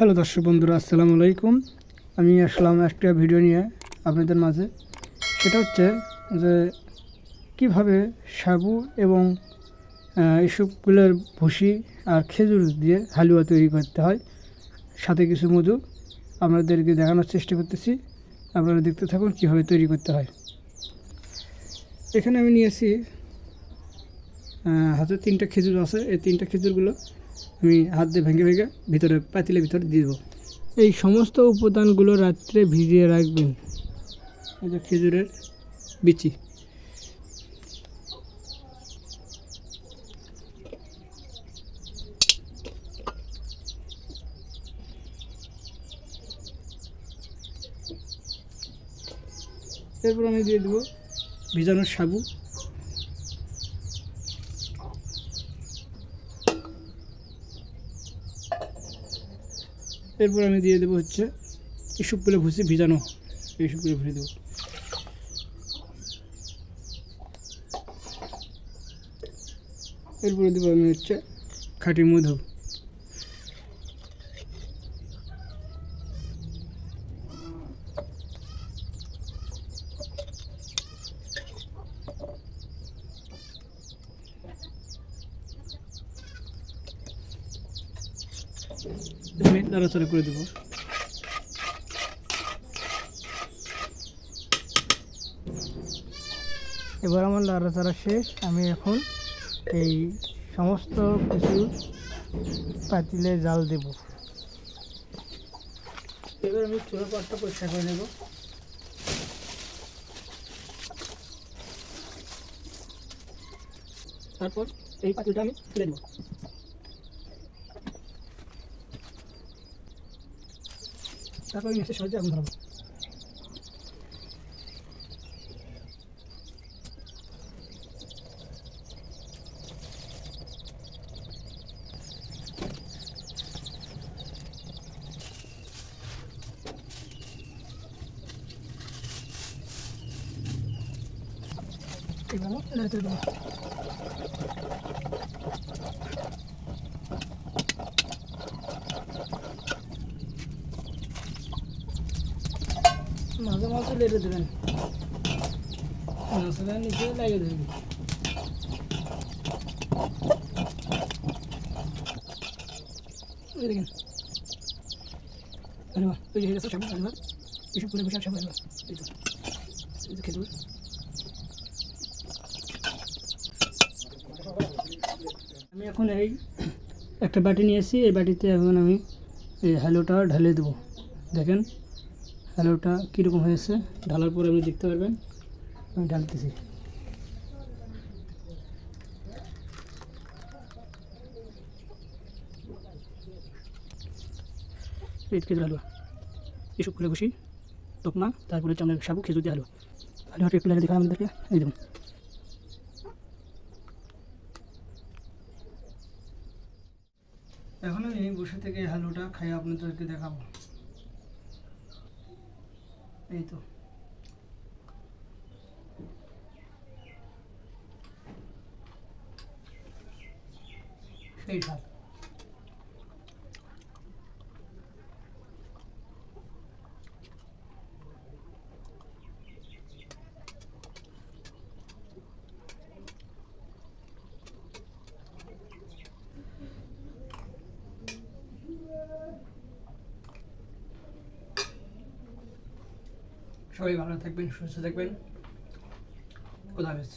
Hello দর্শক বন্ধুরা, আসসালামু আলাইকুম। আমি আসলাম একটা ভিডিও নিয়ে আপনাদের মাঝে। সেটা হচ্ছে যে কিভাবে সাবু এবং এসবগুলোর ভুসি আর খেজুর দিয়ে হালুয়া তৈরি করতে হয়, সাথে কিছু মধু আপনাদেরকে দেখানোর চেষ্টা করতেছি। আপনারা দেখতে থাকুন কীভাবে তৈরি করতে হয়। এখানে আমি নিয়েছি হাতে 3টা খেজুর আছে। এই 3টা খেজুরগুলো আমি হাত দিয়ে ভেঙে ভেঙে ভিতরে পাতিলের ভিতরে দিয়ে দেবো। এই সমস্ত উপাদানগুলো রাত্রে ভিজিয়ে রাখবেন। এই যে খেজুরের বিচি, এরপর আমি দিয়ে দেবো ভিজানো সাবু, এরপর আমি দিয়ে দেবো হচ্ছে এসবগুলো ভুসি ভিজানো, এইসবগুলো ভুসি দেবো। এরপরে দেবো আমি হচ্ছে খাঁটি মধু, আমি নাড়াচাড়া করে দেবো। এবার আমার নাড়াচাড়া শেষ। আমি এখন এই সমস্ত কিছু পাতিলে জাল দেব। এবার আমি চুলার পাটটা পরিষ্কার করে নেব। তারপর এই পাতিলটা আমি তুলে দেব। তারপর আমি গ্যাসের সাহায্যে আগুন ধরাবো। এবার নেড়ে দেবো। মাঝে মাঝে লেড়ে দেবেন, মশলা নিচে লাগিয়ে দেবেন। দেখেন হালুয়া তৈরি হয়ে গেছে। সাবু হালুয়া, এসব করে বসে সাবু হালুয়া। এই তো খেজুর। আমি এখন এই একটা বাটি নিয়েছি। এই বাটিতে এখন আমি এই হালুয়াটা ঢালিয়ে দেবো। দেখেন হালুয়াটা কীরকম হয়েছে। ঢালার পরে আপনি দেখতে পারবেন। আমি ঢালতেছি। এই খেজুর হালুয়া, এসব করে বসি তকমা, তারপরে হচ্ছে আমরা সাবু খেজুর দিয়ে হালুয়া। হালুয়াটা একটু লাগে দেখা আমাদেরকে। এই দেখুন, এখন আমি বসে থেকে হালুয়াটা খাই আপনাদেরকে দেখাবো। এই তো সেই স্বাদ। সবাই ভালো থাকবেন, সুস্থ থাকবেন। খোদা হাফেজ।